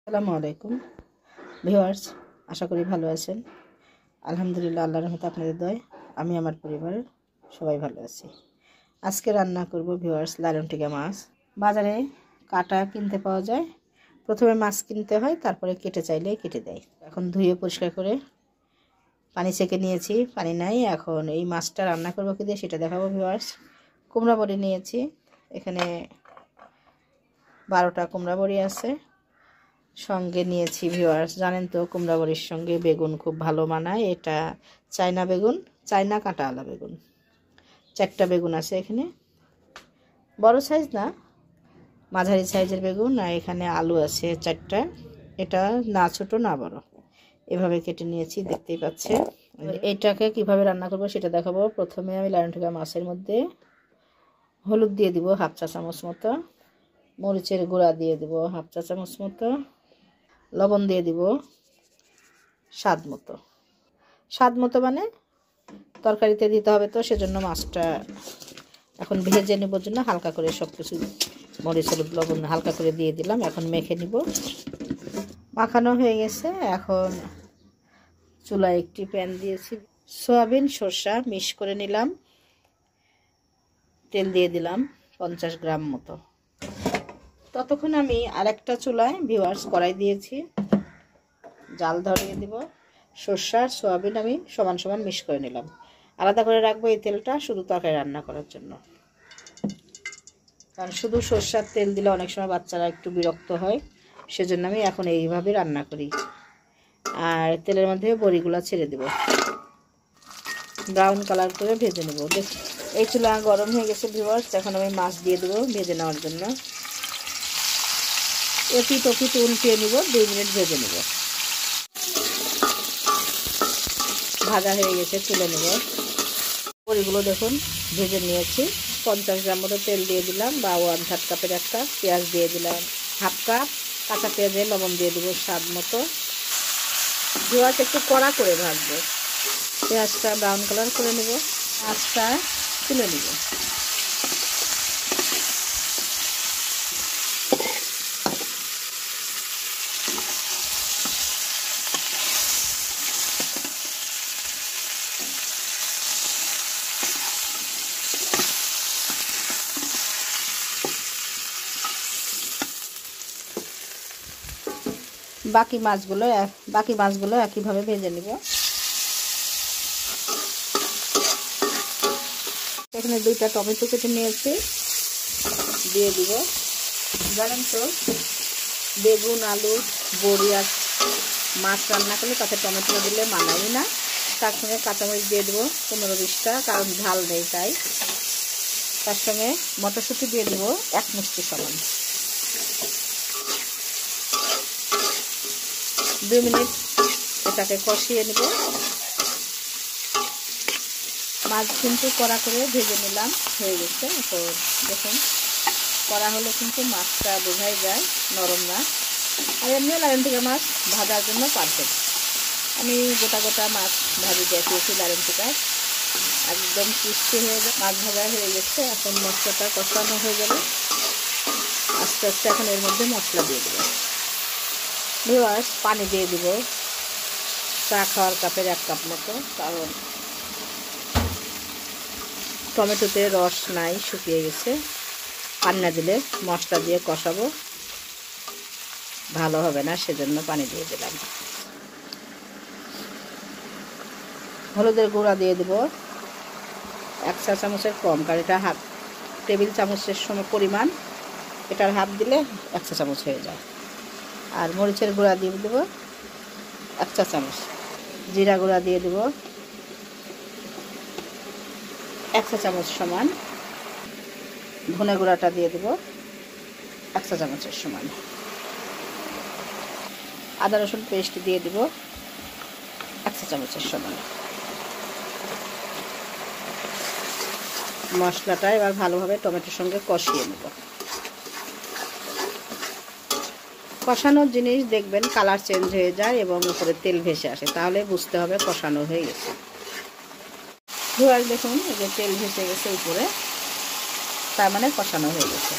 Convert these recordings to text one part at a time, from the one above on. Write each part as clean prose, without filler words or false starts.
আসসালামু আলাইকুম ভিউয়ার্স, আশা করি ভালো আছেন। আলহামদুলিল্লাহ, আল্লাহর রহমতে আপনাদের দয় আমি আমার পরিবারের সবাই ভালো আছি। আজকে রান্না করব ভিউয়ার্স লালন টিকা মাছ। বাজারে কাটা কিনতে পাওয়া যায়। প্রথমে মাছ কিনতে হয়, তারপরে কেটে চাইলে কেটে দেয়। এখন ধুয়ে পরিষ্কার করে পানি ছেঁকে নিয়েছি, পানি নাই। এখন এই মাছটা রান্না করবো কি দিয়ে সেটা দেখাবো ভিউয়ার্স। কুমড়া বড়ি নিয়েছি, এখানে 12টা কুমড়া বড়ি আছে। সঙ্গে নিয়েছি ভিউয়ার্স, জানেন তো কুমড়া বড়ির সঙ্গে বেগুন খুব ভালো মানায়। এটা চায়না বেগুন, চায়না কাঁটাওয়ালা বেগুন। 4টা বেগুন আছে এখানে, বড় সাইজ না, মাঝারি সাইজের বেগুন। আর এখানে আলু আছে 4টা, এটা না ছোট না বড়, এভাবে কেটে নিয়েছি, দেখতেই পাচ্ছে। এইটাকে কিভাবে রান্না করবো সেটা দেখাবো। প্রথমে আমি লালন টিকা মাছের মধ্যে হলুদ দিয়ে দিব 1/2 চা চামচ মতো, মরিচের গুঁড়া দিয়ে দিব 1/2 চা চামচ মতো, লবণ দিয়ে দিব স্বাদ মতো। স্বাদ মতো মানে তরকারিতে দিতে হবে, তো সেজন্য মাছটা এখন ভেজে নেবার জন্য হালকা করে সব কিছু মরিচ হলুদ লবণ হালকা করে দিয়ে দিলাম। এখন মেখে নিব। মাখানো হয়ে গেছে। এখন চুলায় একটি প্যান দিয়েছি, সয়াবিন সরষা মিক্স করে নিলাম, তেল দিয়ে দিলাম 50 গ্রাম মতো। ততক্ষণ আমি আরেকটা চুলায় ভিউয়ার্স কড়াই দিয়েছি, জাল ধরিয়ে দিব। সরষা আর সয়াবিন আমি সমান সমান মিক্স করে নিলাম, আলাদা করে রাখবো এই তেলটা শুধু তরকারি রান্না করার জন্য। কারণ শুধু সরষার তেল দিলে অনেক সময় বাচ্চারা একটু বিরক্ত হয়, সেজন্য আমি এখন এইভাবে রান্না করি। আর তেলের মধ্যে বড়িগুলো ছেড়ে দেব, ব্রাউন কালার করে ভেজে নেব। এই চুলা গরম হয়ে গেছে ভিউয়ার্স, এখন আমি মাছ দিয়ে দেবো ভেজে নেওয়ার জন্য। এপিট ওপিট উল্টিয়ে নিব, 2 মিনিট ভেজে নেব। ভাজা হয়ে গেছে, তুলে নেব। বড়িগুলো দেখুন ভেজে নিয়েছি। 50 গ্রাম মতো তেল দিয়ে দিলাম, বা 1/3 কাপের একটা পেঁয়াজ দিয়ে দিলাম, 1/2 কাপ কাঁচা পেঁয়াজে লবণ দিয়ে দেবো স্বাদ মতো। পেঁয়াজ একটু কড়া করে ভাজবো, পেঁয়াজটা ব্রাউন কালার করে নেব। মাছটা তুলে নেব। বাকি মাছগুলো একইভাবে ভেজে নিব। এখানে 2টা টমেটো কেটে নিয়েছি, দিয়ে দিব। জানেন তো বেগুন আলু বড়ি আর মাছ রান্না করলে তাতে টমেটো দিলে মানাই না। তার সঙ্গে কাঁচামরিচ দিয়ে দেবো 15-20টা, কারণ ঝাল নেই তাই। তার সঙ্গে মটরশুঁটি দিয়ে দেবো 1 মুষ্টি সমান। 2 মিনিট এটাকে কষিয়ে নেব। মাছ কিন্তু কড়া করে ভেজে নিলাম, হয়ে গেছে। তো দেখুন কড়া হলে কিন্তু মাছটা বোঝাই যায় নরম না। আর এমনিও লালন টিকা মাছ ভাজার জন্য পারফেক্ট। আমি গোটা গোটা মাছ ভাজি দেখিয়েছি লালন টিকা, একদম ক্রিস্পি হয়ে যায়। মাছ ভাজা হয়ে গেছে, এখন মশলাটা কষানো হয়ে যাবে। আস্তে আস্তে এখন এর মধ্যে মশলা দিয়ে দেবো ভিউয়ার্স। পানি দিয়ে দিব চা খাওয়ার কাপের 1 কাপ মতো, কারণ টমেটোতে রস নাই, শুকিয়ে গেছে। পানি না দিলে মশলা দিয়ে কষাবো ভালো হবে না, সেজন্য পানি দিয়ে দিলাম। হলুদের গুঁড়া দিয়ে দেব 1 চা চামচের কম, কারণ এটা 1/2 টেবিল চামচের সময় পরিমাণ, এটার 1/2 দিলে 1 চা চামচ হয়ে যায়। আর মরিচের গুঁড়া দিয়ে দেব 1 চা চামচ, জিরা গুঁড়া দিয়ে দেব 1 চা চামচ সমান, ধনে গুঁড়াটা দিয়ে দেব 1 চা চামচের সমান, আদা রসুন পেস্ট দিয়ে দেব 1 চা চামচের সমান। মশলাটা এবার ভালোভাবে টমেটোর সঙ্গে কষিয়ে নেব। কষানোর জিনিস দেখবেন কালার চেঞ্জ হয়ে যায় এবং উপরে তেল ভেসে আসে, তাহলে বুঝতে হবে কষানো হয়ে গেছে। ভিউয়ার্স দেখুন এই যে তেল ভেসে গেছে উপরে, তার মানে কষানো হয়ে গেছে।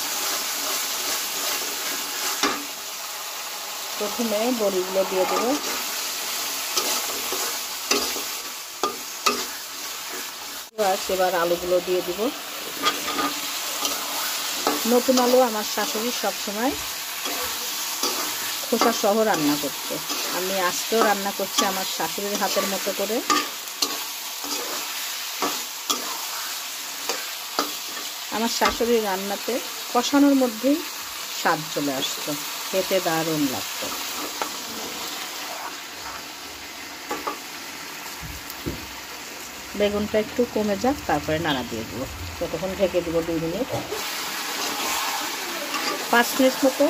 প্রথমে বড়িগুলো দিয়ে দেব। এবার আলুগুলো দিয়ে দিব। নতুন আলু আমার শাশুড়ি সবসময় খোসা সহ রান্না করছে। আমি আজকেও রান্না করছি আমার শাশুড়ির হাতের মতো করে। আমার শাশুড়ির রান্নাতে কষানোর মধ্যেই স্বাদ চলে আসতো, খেতে দারুণ লাগতো। বেগুনটা একটু কমে যাক, তারপরে নাড়া দিয়ে দেবো। ততক্ষণ ঢেকে দেবো 2 মিনিট। 5 মিনিট মতো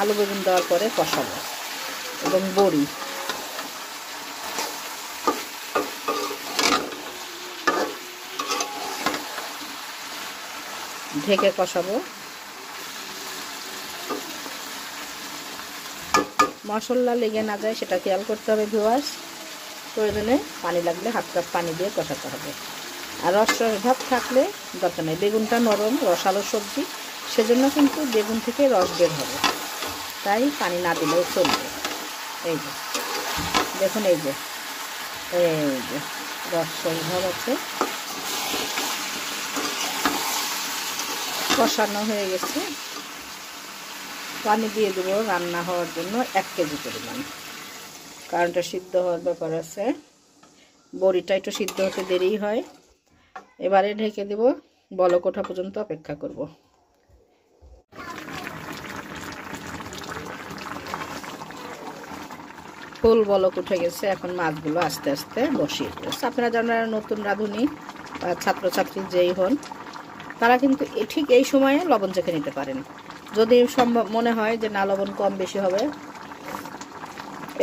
আলু বেগুন দেওয়ার পরে কষাবো এবং বড়ি। ঢেকে কষাবো। মশলা লেগে না যায় সেটা খেয়াল করতে হবে ভিউয়ার্স। প্রয়োজনে পানি লাগলে 1/2 কাপ পানি দিয়ে কষাতে হবে। আর রস ভাব থাকলে দরকার নেই। বেগুনটা নরম রসালো সবজি, সেজন্য কিন্তু বেগুন থেকে রস বের হবে, তাই পানি না দিলেও চলবে। এই যে দেখুন, এই যে রস ভাব আছে, কষানো হয়ে গেছে। পানি দিয়ে দেবো রান্না হওয়ার জন্য 1 কেজি পরিমাণ, কারণ এটা সিদ্ধ হওয়ার ব্যাপার আছে। বড়িটা একটু সিদ্ধ হতে দেরি হয়। এবারে ঢেকে দেব, বলক ওঠা পর্যন্ত অপেক্ষা করব। ফুল বলক উঠে গেছে। এখন মাছগুলো আস্তে আস্তে বসিয়ে দিয়েছে। আপনারা যারা নতুন রাঁধুনি বা ছাত্রছাত্রী যেই হন, তারা কিন্তু ঠিক এই সময়ে লবণ চেখে নিতে পারেন। যদি সম্ভব মনে হয় যে না লবণ কম বেশি হবে,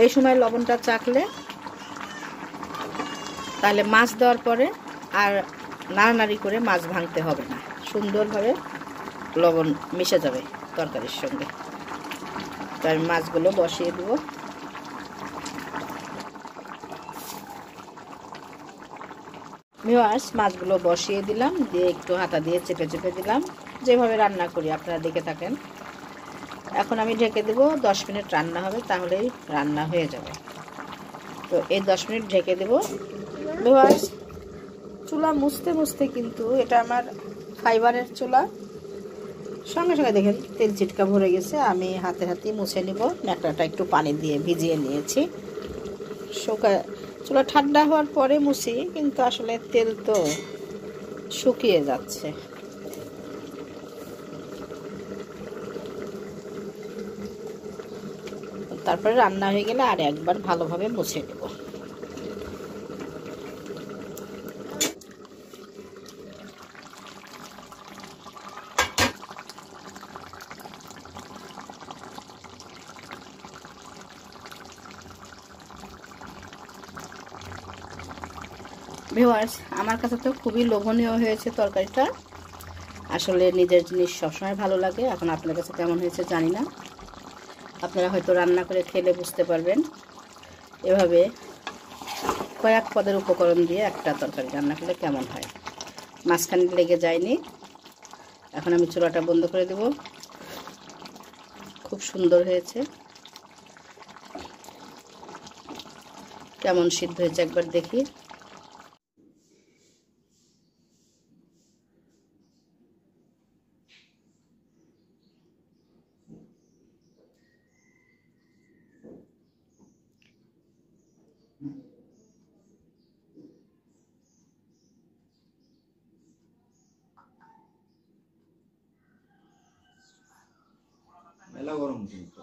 এই সময় লবণটা চাখলে তাহলে মাছ দেওয়ার পরে আর নাড়ানাড়ি করে মাছ ভাঙতে হবে না, সুন্দরভাবে লবণ মিশে যাবে তরকারির সঙ্গে। তো আমি মাছগুলো বসিয়ে দেবো। ভিউয়ার্স, মাছগুলো বসিয়ে দিলাম, দিয়ে একটু হাতা দিয়ে চেপে চেপে দিলাম, যেভাবে রান্না করি আপনারা দেখে থাকেন। এখন আমি ঢেকে দেবো। 10 মিনিট রান্না হবে, তাহলেই রান্না হয়ে যাবে। তো এই 10 মিনিট ঢেকে দেবো। ভিউয়ার্স, চুলা মুছতে মুছতে কিন্তু এটা আমার ফাইবারের চুলা, সঙ্গে সঙ্গে দেখেন তেল চিটকা ভরে গেছে। আমি হাতে হাতে মুছে নিব। ন্যাকড়াটা একটু পানি দিয়ে ভিজিয়ে নিয়েছি। চুলা ঠান্ডা হওয়ার পরে মুছি, কিন্তু আসলে তেল তো শুকিয়ে যাচ্ছে। তারপরে রান্না হয়ে গেলে আর একবার ভালোভাবে মুছে নেব। ভিউয়ার্স, আমার কাছে তো খুবই লোভনীয় হয়েছে তরকারিটা। আসলে নিজের জিনিস সবসময় ভালো লাগে। এখন আপনার কাছে কেমন হয়েছে জানি না, আপনারা হয়তো রান্না করে খেলে বুঝতে পারবেন। এভাবে কয়েক পদের উপকরণ দিয়ে একটা তরকারি রান্না করলে কেমন হয়। মাঝখানে লেগে যায়নি। এখন আমি চুলাটা বন্ধ করে দেব। খুব সুন্দর হয়েছে। কেমন সিদ্ধ হয়েছে একবার দেখি। মেলা গরম কিন্তু।